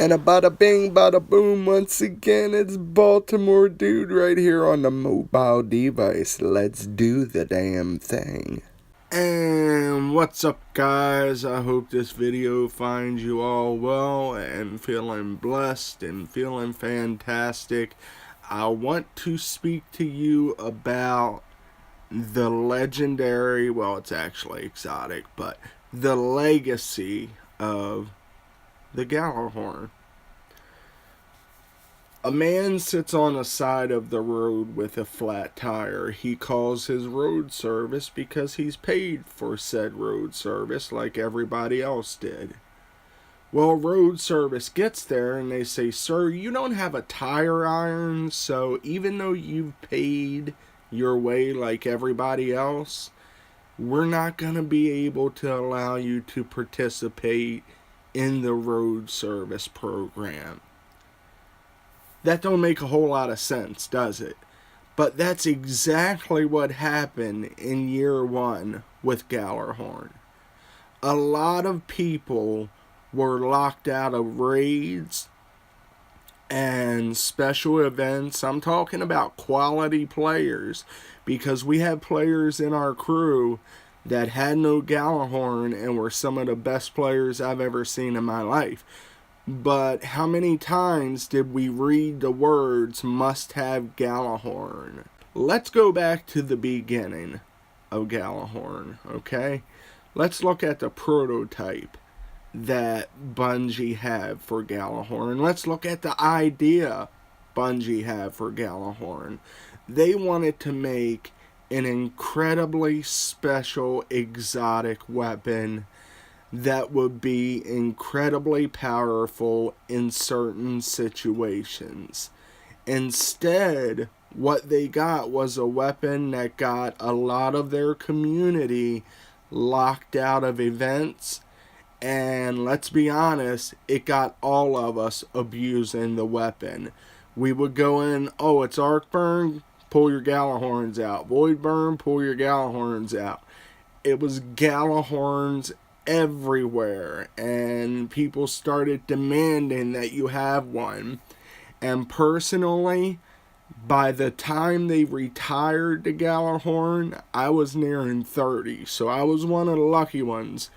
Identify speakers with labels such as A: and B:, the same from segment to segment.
A: And a bada bing, bada boom, once again, it's Baltimore Dude right here on the mobile device. Let's do the damn thing.
B: And what's up, guys? I hope this video finds you all well and feeling blessed and feeling fantastic. I want to speak to you about the legendary, well, it's actually exotic, but the legacy of the Gjallarhorn. A man sits on the side of the road with a flat tire. He calls his road service because he's paid for said road service like everybody else did. Well, road service gets there and they say, "Sir, you don't have a tire iron, so even though you've paid your way like everybody else, we're not going to be able to allow you to participate in the road service program." That don't make a whole lot of sense, does it? But that's exactly what happened in year one with Gjallarhorn. A lot of people were locked out of raids and special events. I'm talking about quality players, because we have players in our crew that had no Gjallarhorn and were some of the best players I've ever seen in my life. But how many times did we read the words "must have Gjallarhorn"? Let's go back to the beginning of Gjallarhorn, okay? Let's look at the prototype that Bungie had for Gjallarhorn. Let's look at the idea Bungie had for Gjallarhorn. They wanted to make an incredibly special exotic weapon that would be incredibly powerful in certain situations. Instead, what they got was a weapon that got a lot of their community locked out of events, and let's be honest, it got all of us abusing the weapon. We would go in, "Oh, it's arc burn, pull your Gjallarhorns out. Void burn, pull your Gjallarhorns out." It was Gjallarhorns everywhere, and people started demanding that you have one. And personally, by the time they retired the Gjallarhorn, I was nearing 30, so I was one of the lucky ones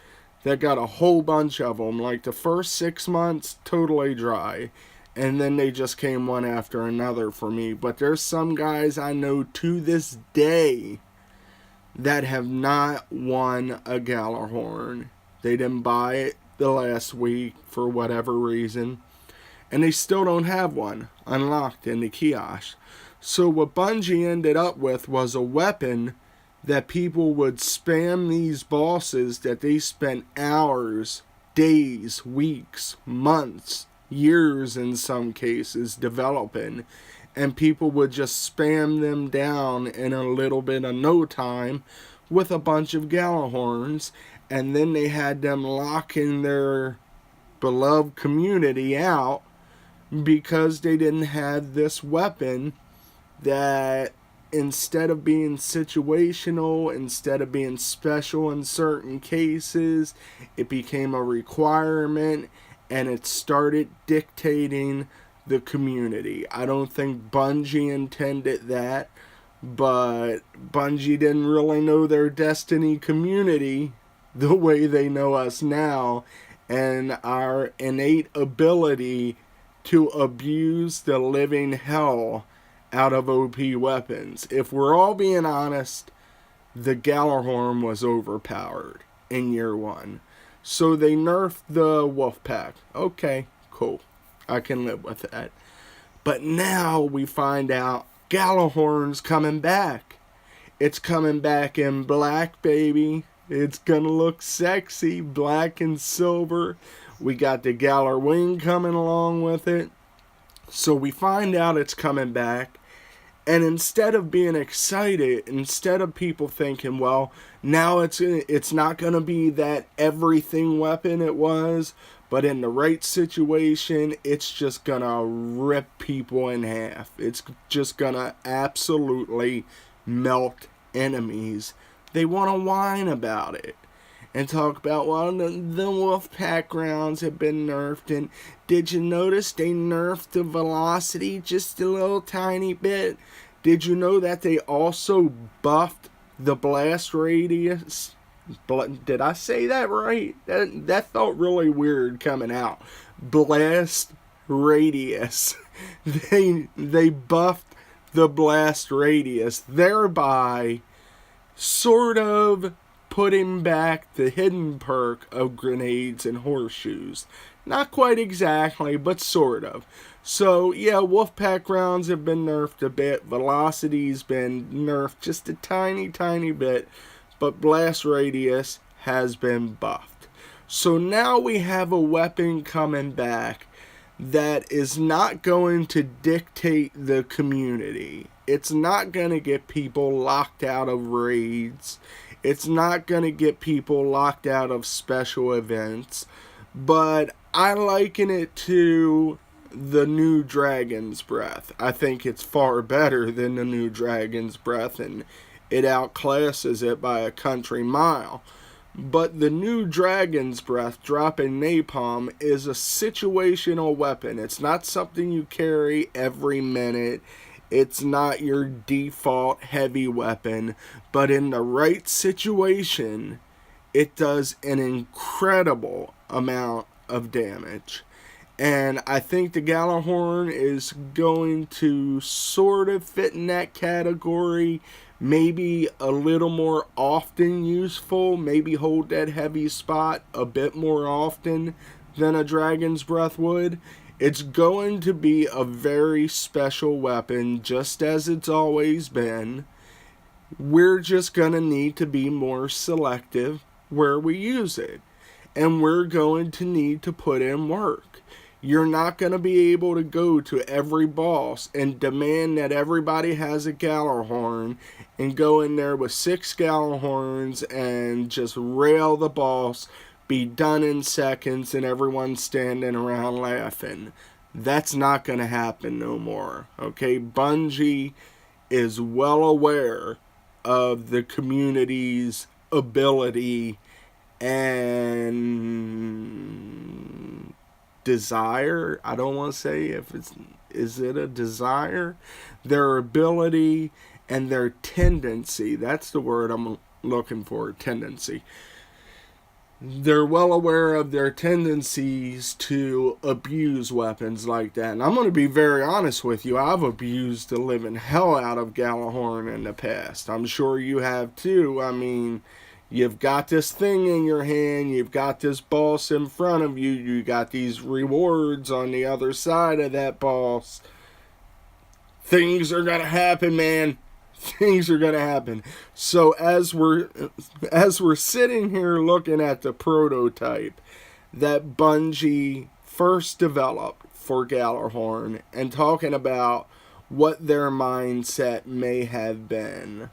B: that got a whole bunch of them. Like the first 6 months, totally dry, and then they just came one after another for me. But there's some guys I know to this day that have not won a Gjallarhorn. They didn't buy it the last week for whatever reason, and they still don't have one unlocked in the kiosk. So what Bungie ended up with was a weapon that people would spam these bosses that they spent hours, days, weeks, months, years in some cases developing, and people would just spam them down in a little bit of no time with a bunch of Gjallarhorns, and then they had them locking their beloved community out because they didn't have this weapon that, instead of being situational, instead of being special in certain cases, it became a requirement, and it started dictating the community. I don't think Bungie intended that, but Bungie didn't really know their Destiny community the way they know us now, and our innate ability to abuse the living hell out of OP weapons. If we're all being honest, the Gjallarhorn was overpowered in year one. So they nerfed the wolf pack. Okay, cool. I can live with that. But now we find out Gjallarhorn's coming back. It's coming back in black, baby. It's gonna look sexy, black and silver. We got the gjallarwing coming along with it. So we find out it's coming back. And instead of being excited, instead of people thinking, well, now it's not going to be that everything weapon it was, but in the right situation, it's just going to rip people in half. It's just going to absolutely melt enemies. They want to whine about it. and talk about, well, the Wolfpack rounds have been nerfed, and did you notice they nerfed the velocity just a little tiny bit? Did you know that they also buffed the blast radius? Did I say that right? That felt really weird coming out. Blast radius. They buffed the blast radius, thereby sort of putting back the hidden perk of grenades and horseshoes. Not quite exactly, but sort of. So, yeah, Wolfpack rounds have been nerfed a bit. Velocity's been nerfed just a tiny, tiny bit. But blast radius has been buffed. So now we have a weapon coming back that is not going to dictate the community. It's not going to get people locked out of raids. It's not going to get people locked out of special events. But I liken it to the new Dragon's Breath. I think it's far better than the new Dragon's Breath, and it outclasses it by a country mile. But the new Dragon's Breath dropping napalm is a situational weapon. It's not something you carry every minute. It's not your default heavy weapon. But in the right situation, it does an incredible amount of damage. And I think the Gjallarhorn is going to sort of fit in that category. Maybe a little more often useful. Maybe hold that heavy spot a bit more often than a Dragon's Breath would. It's going to be a very special weapon, just as it's always been. We're just going to need to be more selective where we use it. And we're going to need to put in work. You're not going to be able to go to every boss and demand that everybody has a Gjallarhorn and go in there with 6 Gjallarhorns and just rail the boss, be done in seconds, and everyone standing around laughing. That's not going to happen no more. Okay, Bungie is well aware of the community's ability and desire. I don't want to say if is it a desire, their ability and their tendency. That's the word I'm looking for, tendency. They're well aware of their tendencies to abuse weapons like that. And I'm going to be very honest with you. I've abused the living hell out of Gjallarhorn in the past. I'm sure you have too. I mean, you've got this thing in your hand, you've got this boss in front of you, you got these rewards on the other side of that boss. Things are going to happen, man. Things are going to happen. So as we're sitting here looking at the prototype that Bungie first developed for Gjallarhorn and talking about what their mindset may have been,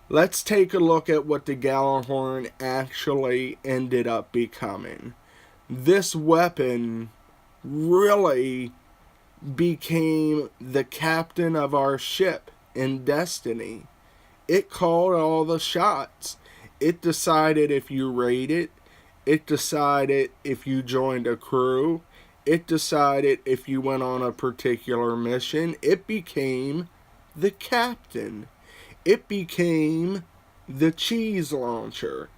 B: let's take a look at what the Gjallarhorn actually ended up becoming. This weapon really became the captain of our ship in Destiny. It called all the shots. It decided if you raided. It decided if you joined a crew. It decided if you went on a particular mission. It became the captain. It became the cheese launcher.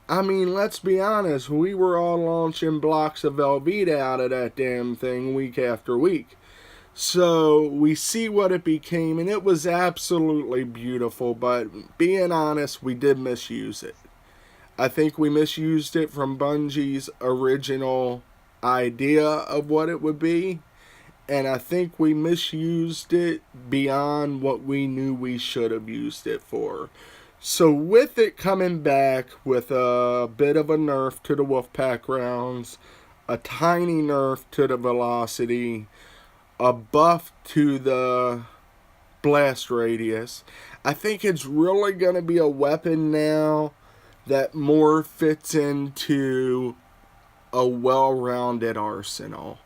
B: I mean, let's be honest, we were all launching blocks of Velveeta out of that damn thing week after week. So we see what it became, and it was absolutely beautiful, but being honest, we did misuse it. I think we misused it from Bungie's original idea of what it would be, and I think we misused it beyond what we knew we should have used it for. So with it coming back with a bit of a nerf to the Wolfpack rounds, a tiny nerf to the velocity, a buff to the blast radius, I think it's really going to be a weapon now that more fits into a well-rounded arsenal.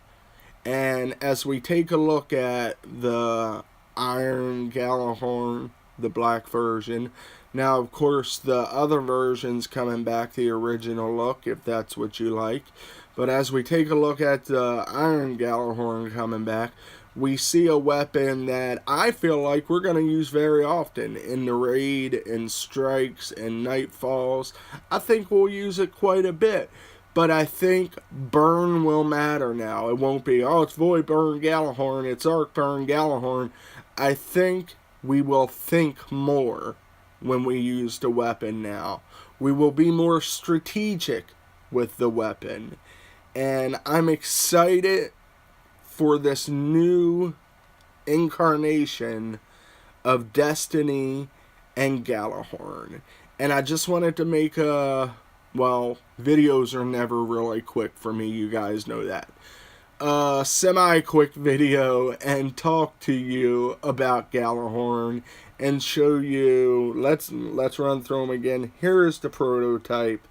B: And as we take a look at the Iron Gjallarhorn, the black version, Now, of course, the other version's coming back, the original look, if that's what you like. But as we take a look at the Iron Gjallarhorn coming back, we see a weapon that I feel like we're going to use very often in the raid, in strikes, and nightfalls. I think we'll use it quite a bit. But I think burn will matter now. It won't be, oh, it's Void Burn Gjallarhorn, it's Arc Burn Gjallarhorn. I think we will think more when we use the weapon now. We will be more strategic with the weapon. And I'm excited for this new incarnation of Destiny and Gjallarhorn. And I just wanted to make well, videos are never really quick for me, you guys know that. Semi-quick video and talk to you about Gjallarhorn and show you, let's run through them again. Here is the prototype.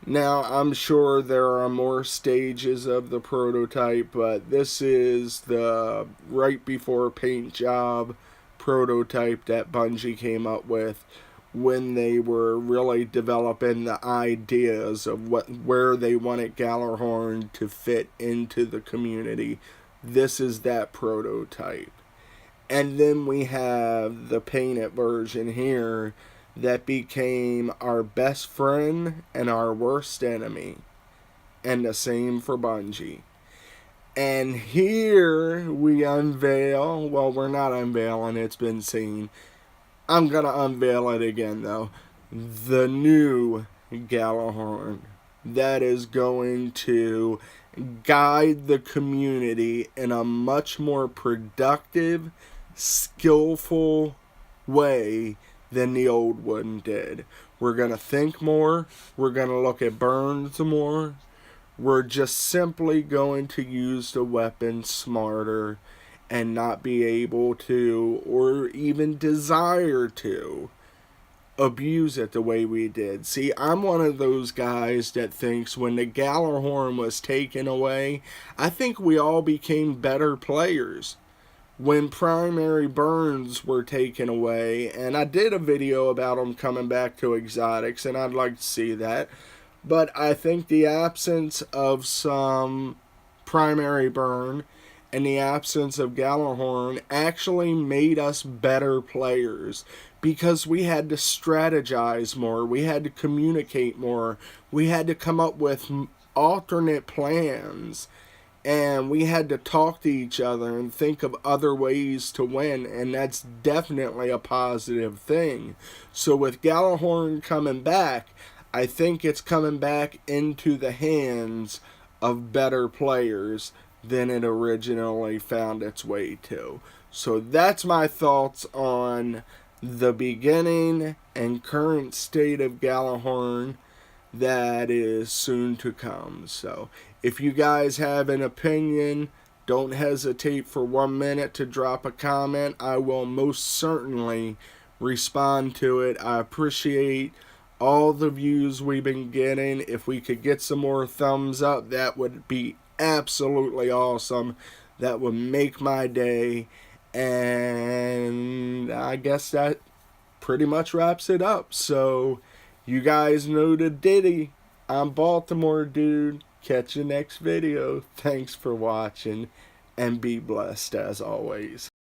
B: Now, I'm sure there are more stages of the prototype, but this is the right before paint job prototype that Bungie came up with when they were really developing the ideas of where they wanted Gjallarhorn to fit into the community. This is that prototype. And then we have the painted version here that became our best friend and our worst enemy. And the same for Bungie. And here we unveil, well, we're not unveiling, it's been seen. I'm going to unveil it again, though. The new Gjallarhorn that is going to guide the community in a much more productive, skillful way than the old one did. We're going to think more. We're going to look at burns more. We're just simply going to use the weapon smarter and not be able to, or even desire to, abuse it the way we did. See, I'm one of those guys that thinks when the Gjallarhorn was taken away, I think we all became better players. When primary burns were taken away, and I did a video about them coming back to exotics, and I'd like to see that, but I think the absence of some primary burn and the absence of Gjallarhorn actually made us better players because we had to strategize more, we had to communicate more, we had to come up with alternate plans, and we had to talk to each other and think of other ways to win, and that's definitely a positive thing. So with Gjallarhorn coming back, I think it's coming back into the hands of better players than it originally found its way to. So that's my thoughts on the beginning and current state of Gjallarhorn that is soon to come. So if you guys have an opinion, don't hesitate for 1 minute to drop a comment. I will most certainly respond to it. I appreciate all the views we've been getting. If we could get some more thumbs up, that would be absolutely awesome. That would make my day. And I guess that pretty much wraps it up. So you guys know the ditty. I'm Baltimore Dude. Catch you next video. Thanks for watching and be blessed as always.